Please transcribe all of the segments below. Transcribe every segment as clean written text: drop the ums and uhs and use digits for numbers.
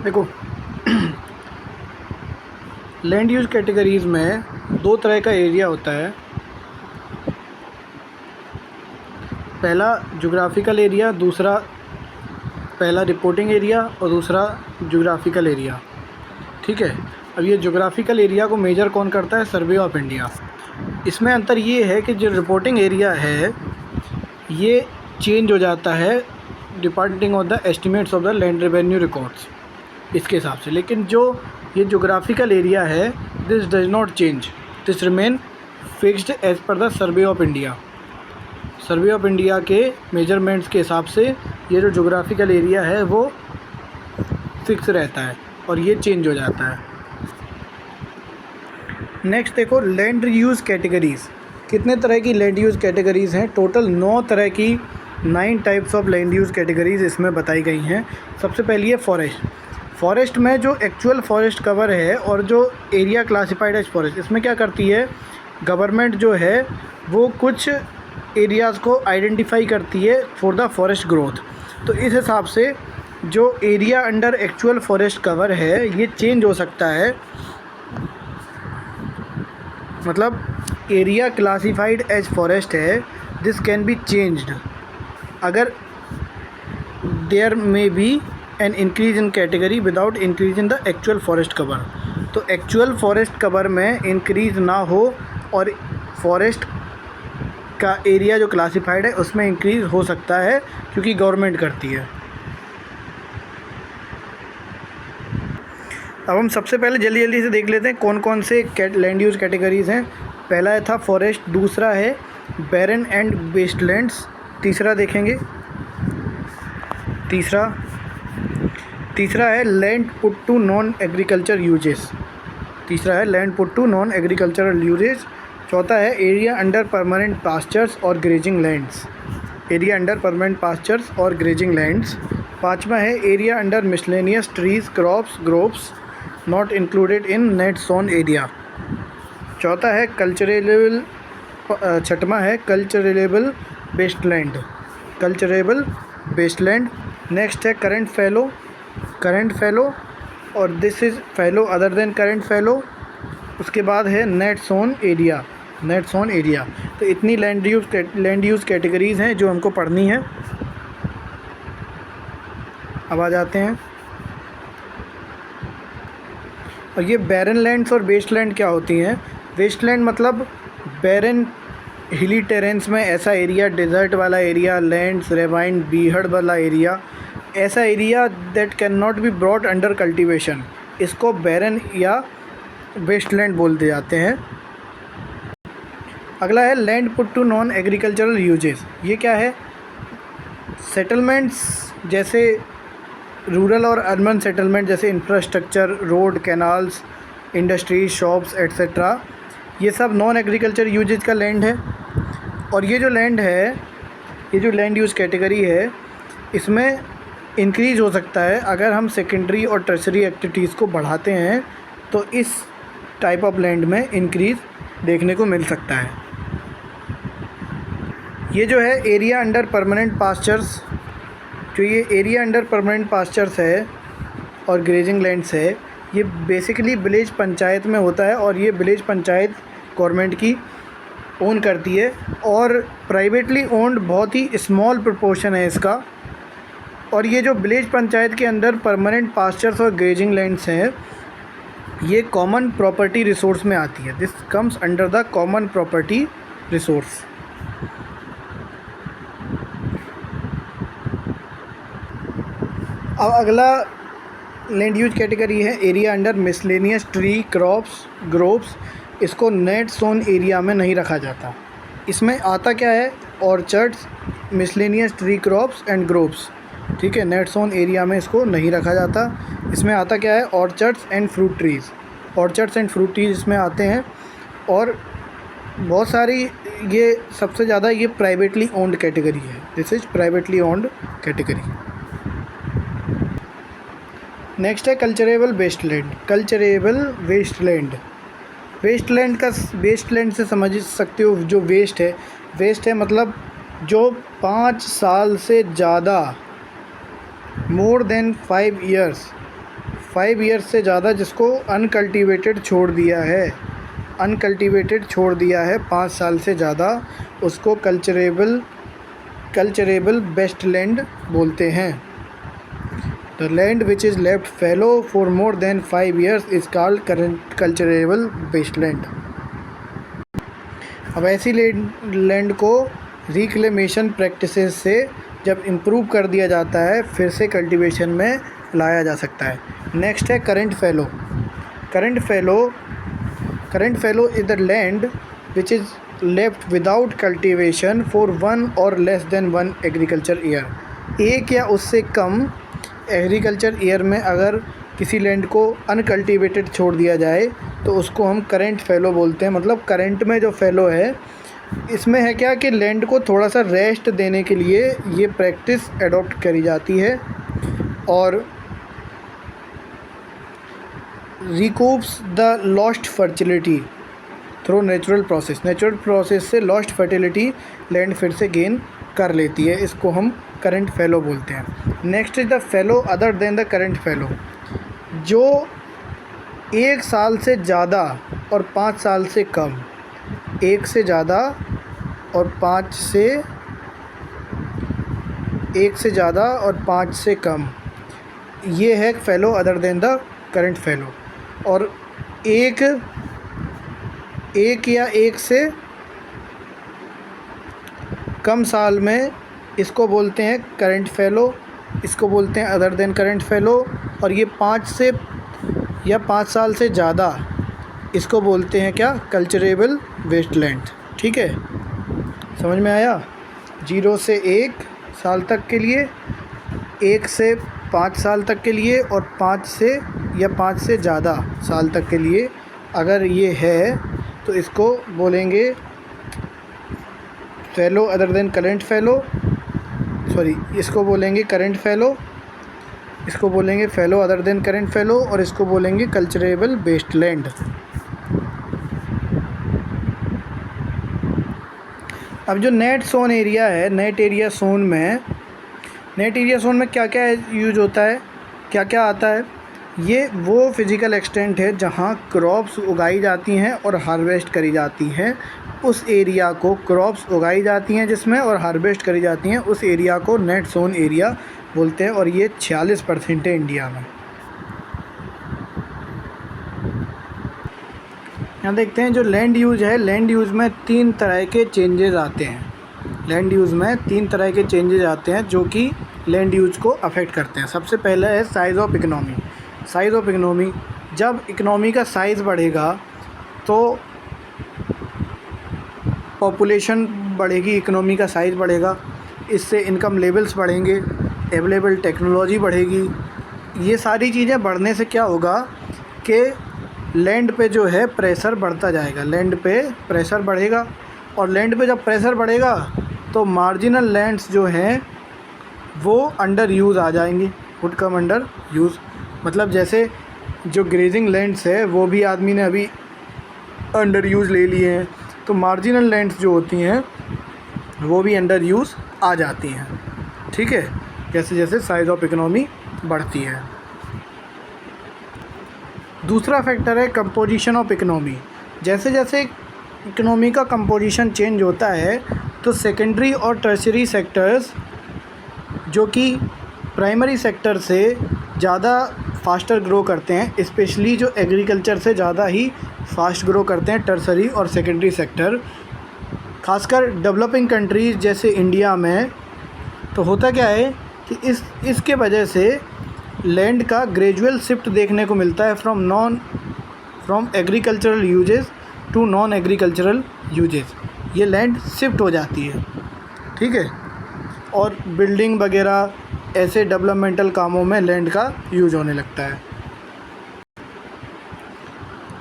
देखो land use categories में दो तरह का एरिया होता है। पहला ज्योग्राफिकल एरिया, पहला रिपोर्टिंग एरिया और दूसरा ज्योग्राफिकल एरिया। ठीक है, अब ये ज्योग्राफिकल एरिया को मेजर कौन करता है? सर्वे ऑफ इंडिया। इसमें अंतर ये है कि जो रिपोर्टिंग एरिया है ये चेंज हो जाता है depending on the estimates of the land revenue records, इसके हिसाब से। लेकिन जो ये ज्योग्राफिकल एरिया है this does not change, this remain fixed as per the survey of India. Survey of India के मेजरमेंट्स के हिसाब से ये जो ज्योग्राफिकल एरिया है वो फिक्स रहता है और ये चेंज हो जाता है। नेक्स्ट देखो लैंड यूज़ कैटेगरीज़। कितने तरह की लैंड यूज़ कैटेगरीज़ हैं? टोटल 9 तरह की 9 types of land use categories इसमें बताई गई हैं। सबसे पहली है फॉरेस्ट। फॉरेस्ट में जो एक्चुअल फॉरेस्ट कवर है और जो एरिया क्लासिफाइड एज फॉरेस्ट, इसमें क्या करती है गवर्नमेंट जो है वो कुछ एरियाज़ को आइडेंटिफाई करती है फॉर द फॉरेस्ट ग्रोथ। तो इस हिसाब से जो area under actual forest cover है ये चेंज हो सकता है। मतलब एरिया क्लासिफाइड एज फॉरेस्ट है, दिस कैन बी चेंज्ड अगर there may be an increase in category without increase in the actual forest cover. तो एक्चुअल फॉरेस्ट कवर में इंक्रीज ना हो और फॉरेस्ट का एरिया जो क्लासिफाइड है उसमें इंक्रीज हो सकता है क्योंकि गवर्नमेंट करती है। अब हम सबसे पहले जल्दी जल्दी से देख लेते हैं कौन कौन से लैंड यूज़ कैटेगरीज़ हैं। पहला था फॉरेस्ट, दूसरा है बैरन एंड वेस्टलैंड्स, तीसरा देखेंगे तीसरा है land put to non agriculture uses, चौथा है एरिया अंडर परमानेंट पास्चर्स और ग्रेजिंग लैंड्स, पाँचवा है area under miscellaneous trees crops groves not included in net sown area, छठा है कल्चरेबल वेस्टलैंड। नेक्स्ट है करंट फैलो और this is fallow other than current fallow. उसके बाद है नेट जोन एरिया। तो इतनी लैंड यूज़ कैटेगरीज़ हैं जो हमको पढ़नी है। अब आ जाते हैं और ये बैरन लैंड्स और वेस्टलैंड क्या होती हैं। वेस्टलैंड मतलब बैरन हिली टेरेंस में ऐसा एरिया, डेजर्ट वाला एरिया, लैंड्स रेवाइन बीहड़ वाला एरिया, ऐसा area that can not be brought under cultivation, इसको बैरन या वेस्टलैंड बोलते जाते हैं। अगला है land put to non agricultural uses. ये क्या है? सेटलमेंट्स जैसे रूरल और अर्बन सेटलमेंट जैसे infrastructure, road, canals, industries, shops etcetera, ये सब नॉन एग्रीकल्चर यूजेज का लैंड है। और ये जो लैंड यूज़ कैटेगरी है इसमें इंक्रीज़ हो सकता है अगर हम सेकेंडरी और टर्शरी एक्टिविटीज़ को बढ़ाते हैं, तो इस टाइप ऑफ लैंड में इंक्रीज़ देखने को मिल सकता है। ये जो है एरिया अंडर परमानेंट पास्चर्स, जो ये एरिया अंडर परमानेंट पास्चर्स है और ग्रेजिंग लैंड्स है, ये बेसिकली विलेज पंचायत में होता है और ये विलेज पंचायत गवर्नमेंट की ओन करती है और प्राइवेटली ओन्ड बहुत ही स्मॉल प्रोपोर्शन है इसका। और ये जो विलेज पंचायत के अंदर परमानेंट पास्चर्स और ग्रेजिंग लैंड्स हैं ये कॉमन प्रॉपर्टी रिसोर्स में आती है, this comes under the common property resource. अब अगला लैंड यूज कैटेगरी है area under miscellaneous tree crops groves, इसको नेट जोन एरिया में नहीं रखा जाता। इसमें आता क्या है? Orchards, miscellaneous tree crops and groves. ठीक है, नेट जोन एरिया में इसको नहीं रखा जाता। इसमें आता क्या है? ऑर्चर्ड्स एंड फ्रूट ट्रीज़ इसमें आते हैं और बहुत सारी, ये सबसे ज़्यादा ये प्राइवेटली ओन्ड कैटेगरी है, this is privately owned category. Next है कल्चरेबल वेस्टलैंड से समझ सकते हो जो वेस्ट है मतलब जो 5 साल से ज़्यादा मोर देन 5 ईयर्स 5 ईयर्स से ज़्यादा जिसको अनकल्टिवेटेड छोड़ दिया है, अनकल्टिवेटेड छोड़ दिया है 5 साल से ज़्यादा, उसको कल्चरेबल वेस्टलैंड बोलते हैं। The land which is left fallow for more than 5 years is called culturable wasteland. अब ऐसी लैंड को रिक्लेमेशन प्रैक्टिसेस से जब इम्प्रूव कर दिया जाता है फिर से कल्टीवेशन में लाया जा सकता है। नेक्स्ट है current fellow. Current fallow is the land which is left without cultivation for 1 और लेस देन 1 एग्रीकल्चर ईयर। एक या उससे कम एग्रीकल्चर ईयर में अगर किसी लैंड को अनकल्टिवेटेड छोड़ दिया जाए तो उसको हम करंट फैलो बोलते हैं। मतलब करंट में जो फैलो है इसमें है क्या कि लैंड को थोड़ा सा रेस्ट देने के लिए ये प्रैक्टिस एडॉप्ट करी जाती है और recoups the lost fertility through natural process से लॉस्ट फर्टिलिटी लैंड फिर से गेन कर लेती है। इसको हम करंट फैलो बोलते हैं। Next is the fallow other than the current fallow, जो 1 साल से ज़्यादा और 5 साल से कम, 1 से ज़्यादा और 5 से कम, ये है fallow other than the current fallow. और एक या एक से कम साल में इसको बोलते हैं करंट फैलो, इसको बोलते हैं अदर देन करंट फैलो। और ये 5 साल से ज़्यादा इसको बोलते हैं क्या, कल्चरेबल वेस्टलैंड। ठीक है, समझ में आया। 0 से 1 साल तक के लिए, 1 से 5 साल तक के लिए और 5 से ज़्यादा साल तक के लिए अगर ये है तो इसको बोलेंगे फैलो अदर देन करंट फैलो, इसको बोलेंगे करंट फैलो, इसको बोलेंगे फैलो अदर देन करंट फैलो और इसको बोलेंगे कल्चरेबल वेस्टलैंड। अब जो नेट सोन एरिया है, नेट एरिया सोन में क्या क्या यूज होता है, क्या क्या आता है। ये वो फिज़िकल एक्सटेंट है जहाँ क्रॉप्स उगाई जाती हैं और हार्वेस्ट करी जाती हैं। उस एरिया को क्रॉप्स उगाई जाती हैं जिसमें और हार्वेस्ट करी जाती हैं, उस एरिया को नेट सोन एरिया बोलते हैं। और ये 46% है इंडिया में। यहाँ देखते हैं जो लैंड यूज है, लैंड यूज़ में 3 तरह के चेंजेस आते हैं। लैंड यूज़ में 3 तरह के चेंजेस आते हैं जो कि लैंड यूज को अफेक्ट करते हैं। सबसे पहला है size of economy. Size of economy, जब इकोनॉमी का साइज़ बढ़ेगा तो पॉपुलेशन बढ़ेगी, इकोनॉमी का साइज़ बढ़ेगा, इससे इनकम लेवल्स बढ़ेंगे, अवेलेबल टेक्नोलॉजी बढ़ेगी। ये सारी चीज़ें बढ़ने से क्या होगा कि लैंड पे जो है प्रेशर बढ़ता जाएगा, लैंड पे प्रेशर बढ़ेगा। और लैंड पे जब प्रेशर बढ़ेगा तो मार्जिनल लैंड्स जो हैं वो अंडर यूज़ आ जाएंगी, वुड कम अंडर यूज़। मतलब जैसे जो ग्रेजिंग लैंड्स है वो भी आदमी ने अभी अंडर यूज़ ले लिए हैं, तो मार्जिनल लैंड्स जो होती हैं वो भी अंडर यूज़ आ जाती हैं। ठीक है, जैसे जैसे साइज़ ऑफ इकोनॉमी बढ़ती है। दूसरा फैक्टर है कंपोजिशन ऑफ इकोनॉमी। जैसे जैसे इकोनॉमी का कंपोजिशन चेंज होता है तो सेकेंडरी और टर्शरी सेक्टर्स जो कि प्राइमरी सेक्टर से ज़्यादा फास्टर ग्रो करते हैं, स्पेशली जो एग्रीकल्चर से ज़्यादा ही फास्ट ग्रो करते हैं टर्शरी और सेकेंडरी सेक्टर, खासकर डेवलपिंग कंट्रीज़ जैसे इंडिया में। तो होता क्या है कि इसके वजह से लैंड का ग्रेजुअल शिफ्ट देखने को मिलता है from agricultural uses to non agricultural uses. ये लैंड शिफ्ट हो जाती है, ठीक है, और बिल्डिंग वगैरह ऐसे डेवलपमेंटल कामों में लैंड का यूज होने लगता है।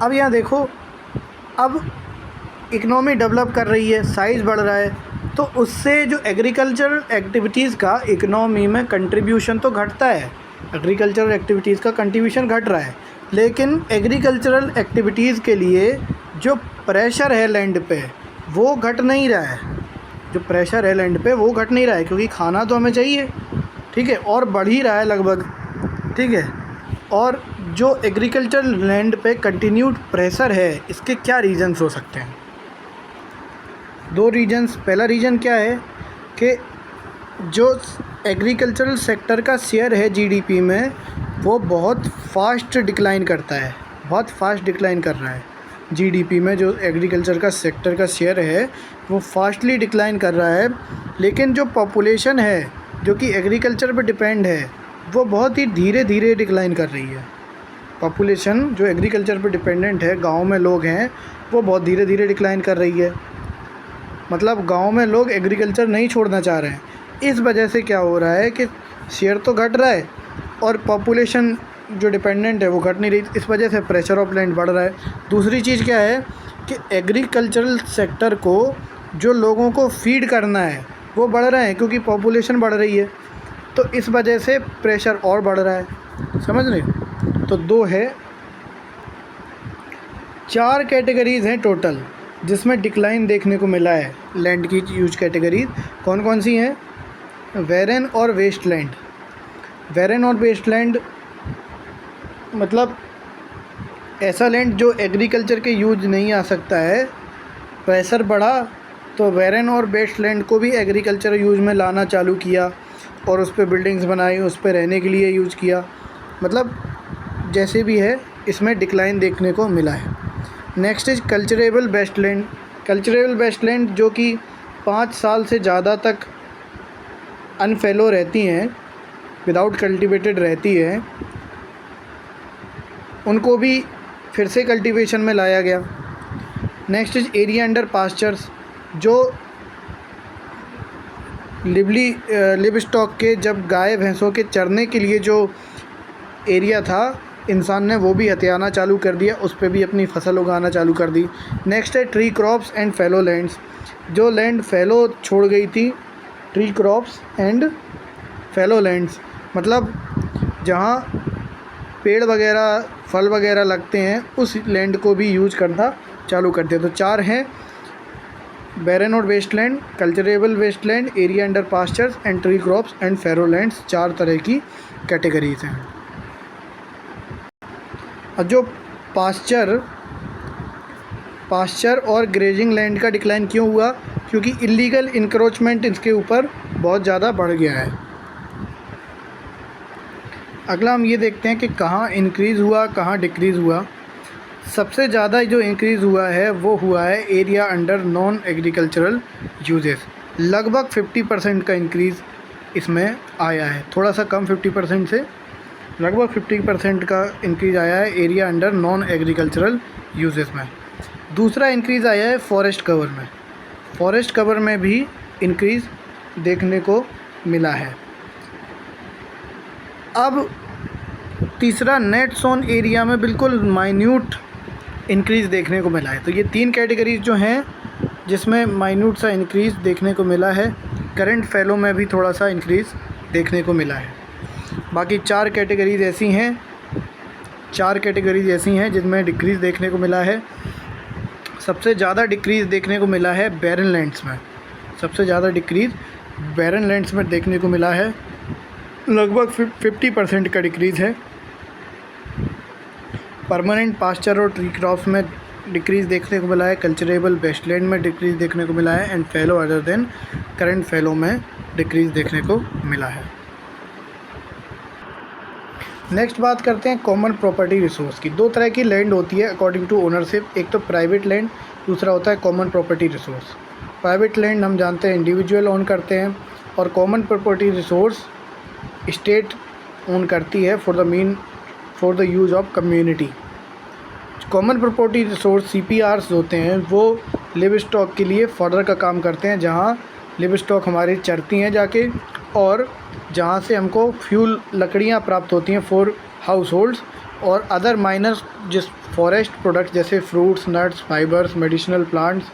अब यहाँ देखो, अब इकनॉमी डेवलप कर रही है, साइज़ बढ़ रहा है, तो उससे जो एग्रीकल्चरल एक्टिविटीज़ का इकनॉमी में कंट्रीब्यूशन तो घटता है, एग्रीकल्चरल एक्टिविटीज़ का कंट्रीब्यूशन घट रहा है, लेकिन एग्रीकल्चरल एक्टिविटीज़ के लिए जो प्रेशर है लैंड पे वो घट नहीं रहा है। जो प्रेशर है लैंड पे वो घट नहीं रहा है, क्योंकि खाना तो हमें चाहिए, ठीक है, और बढ़ ही रहा है लगभग, ठीक है। और जो एग्रीकल्चर लैंड पे कंटिन्यूड प्रेशर है, इसके क्या रीजंस हो सकते हैं? दो रीजंस। पहला रीज़न क्या है कि जो एग्रीकल्चरल सेक्टर का शेयर है जीडीपी में, वो बहुत फास्ट डिक्लाइन करता है, बहुत फास्ट डिक्लाइन कर रहा है। जीडीपी में जो एग्रीकल्चर का सेक्टर का शेयर है वो फास्टली डिक्लाइन कर रहा है, लेकिन जो पॉपुलेशन है जो कि एग्रीकल्चर पर डिपेंड है वो बहुत ही धीरे धीरे डिक्लाइन कर रही है। पॉपुलेशन जो एग्रीकल्चर पर डिपेंडेंट है, गांव में लोग हैं, वो बहुत धीरे धीरे डिक्लाइन कर रही है। मतलब गांव में लोग एग्रीकल्चर नहीं छोड़ना चाह रहे हैं। इस वजह से क्या हो रहा है कि शेयर तो घट रहा है और पॉपुलेशन जो डिपेंडेंट है वो घट नहीं रही, इस वजह से प्रेशर ऑफ लैंड बढ़ रहा है। दूसरी चीज़ क्या है कि एग्रीकल्चरल सेक्टर को जो लोगों को फीड करना है वो बढ़ रहे हैं, क्योंकि पॉपुलेशन बढ़ रही है, तो इस वजह से प्रेशर और बढ़ रहा है। समझ रहे हो? तो दो है, 4 कैटेगरीज़ हैं टोटल जिसमें डिक्लाइन देखने को मिला है लैंड की यूज कैटेगरीज। कौन कौन सी हैं? वेरन और वेस्टलैंड। वेरन और वेस्टलैंड मतलब ऐसा लैंड जो एग्रीकल्चर के यूज नहीं आ सकता है। प्रेशर बढ़ा तो वेरन और वेस्टलैंड को भी एग्रीकल्चर यूज में लाना चालू किया और उस पर बिल्डिंग्स बनाई, उस पर रहने के लिए यूज़ किया। मतलब जैसे भी है, इसमें डिक्लाइन देखने को मिला है। Next is culturable wasteland. Culturable wasteland जो कि 5 साल से ज़्यादा तक अनफेलो रहती हैं, विदाउट कल्टिवेटेड रहती है, उनको भी फिर से कल्टीवेशन में लाया गया। Next is area under pastures, जो लिव स्टॉक के, जब गाय भैंसों के चरने के लिए जो एरिया था, इंसान ने वो भी हथियाना चालू कर दिया, उस पर भी अपनी फसल उगाना चालू कर दी। नेक्स्ट है tree crops and fallow lands, जो लैंड फैलो छोड़ गई थी। Tree crops and fallow lands मतलब जहाँ पेड़ वगैरह फल वगैरह लगते हैं, उस लैंड को भी यूज करना चालू कर दिया। तो 4 हैं, बैरन और wasteland, culturable wasteland, area under pastures and tree crops and fallow lands. 4 तरह की कैटेगरीज हैं। और जो पास्चर और ग्रेजिंग लैंड का डिक्लाइन क्यों हुआ? क्योंकि इलीगल इंक्रोचमेंट इसके ऊपर बहुत ज़्यादा बढ़ गया है। अगला हम ये देखते हैं कि कहाँ इंक्रीज़ हुआ, कहाँ डिक्रीज़ हुआ। सबसे ज़्यादा जो इंक्रीज़ हुआ है वो हुआ है area under non agricultural uses. लगभग 50% का इंक्रीज़ इसमें आया है, थोड़ा सा कम 50% से, लगभग 50% का इंक्रीज़ आया है area under non agricultural uses में। दूसरा इंक्रीज़ आया है फॉरेस्ट कवर में। फॉरेस्ट कवर में भी इंक्रीज़ देखने को मिला है। अब तीसरा नेट सोन एरिया में बिल्कुल माइन्यूट इंक्रीज़ देखने को मिला है। तो ये 3 कैटेगरीज जो हैं जिसमें माइन्यूट सा इंक्रीज़ देखने को मिला है। करंट फैलो में भी थोड़ा सा इंक्रीज़ देखने को मिला है। बाकी 4 कैटेगरीज ऐसी हैं जिनमें डिक्रीज़ देखने को मिला है। सबसे ज़्यादा डिक्रीज़ देखने को मिला है बैरन लैंड्स में। सबसे ज़्यादा डिक्रीज़ बैरन लैंड्स में देखने को मिला है, लगभग 50% का डिक्रीज़ है। परमानेंट पास्चर और ट्री क्रॉप्स में डिक्रीज़ देखने को मिला है। कल्चरेबल वेस्टलैंड में डिक्रीज़ देखने को मिला है। And fallow other than current fallow में डिक्रीज़ देखने को मिला है। नेक्स्ट बात करते हैं कॉमन प्रॉपर्टी रिसोर्स की। 2 तरह की लैंड होती है अकॉर्डिंग टू ओनरशिप, एक तो प्राइवेट लैंड, दूसरा होता है common property resource. Private land हम जानते हैं इंडिविजुअल ओन करते हैं, और common property resource state own करती है for the use of community. Common property resource CPRs होते हैं, वो लिव स्टॉक के लिए फॉडर का काम करते हैं, जहाँ लिव स्टॉक हमारी चरती हैं जाके, और जहाँ से हमको फ्यूल लकड़ियाँ प्राप्त होती हैं फॉर हाउस होल्ड्स और अदर माइनर जिस फॉरेस्ट प्रोडक्ट्स जैसे fruits, nuts, fibres, medicinal plants.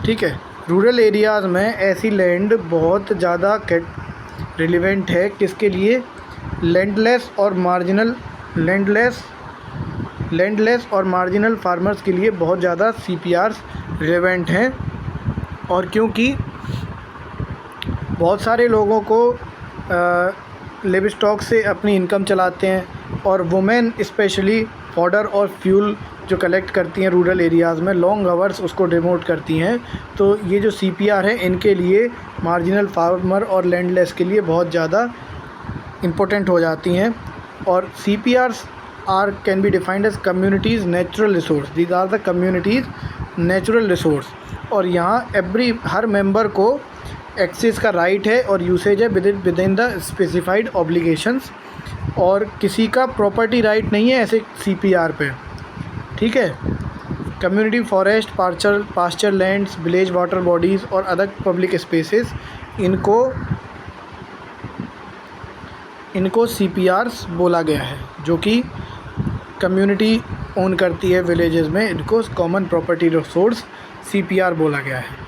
ठीक है, रूरल एरियाज़ में ऐसी लैंड बहुत ज़्यादा रिलेवेंट है। किसके लिए? लैंडलेस और मार्जिनल फार्मर्स के लिए बहुत ज़्यादा CPRs रिलेवेंट हैं। और क्योंकि बहुत सारे लोगों को लिव स्टॉक से अपनी इनकम चलाते हैं, और वुमेन स्पेशली फॉडर और फ्यूल जो कलेक्ट करती हैं रूरल एरियाज़ में, लॉन्ग आवर्स उसको डिमोट करती हैं। तो ये जो CPR है इनके लिए मार्जिनल फार्मर और लैंडलेस के लिए बहुत ज़्यादा इम्पोर्टेंट हो जाती हैं। और CPRs can be defined as communities natural resource. These are the communities natural resource. और यहाँ हर मेंबर को एक्सेस का राइट है और यूसेज है within the specified obligations, और किसी का प्रॉपर्टी राइट नहीं है ऐसे CPR पे, ठीक है। Community forest, pasture lands, village water bodies और अदर पब्लिक स्पेसेस, इनको CPRs बोला गया है, जो कि कम्युनिटी ओन करती है विलेजेस में। इनको कॉमन प्रॉपर्टी रिसोर्स CPR बोला गया है।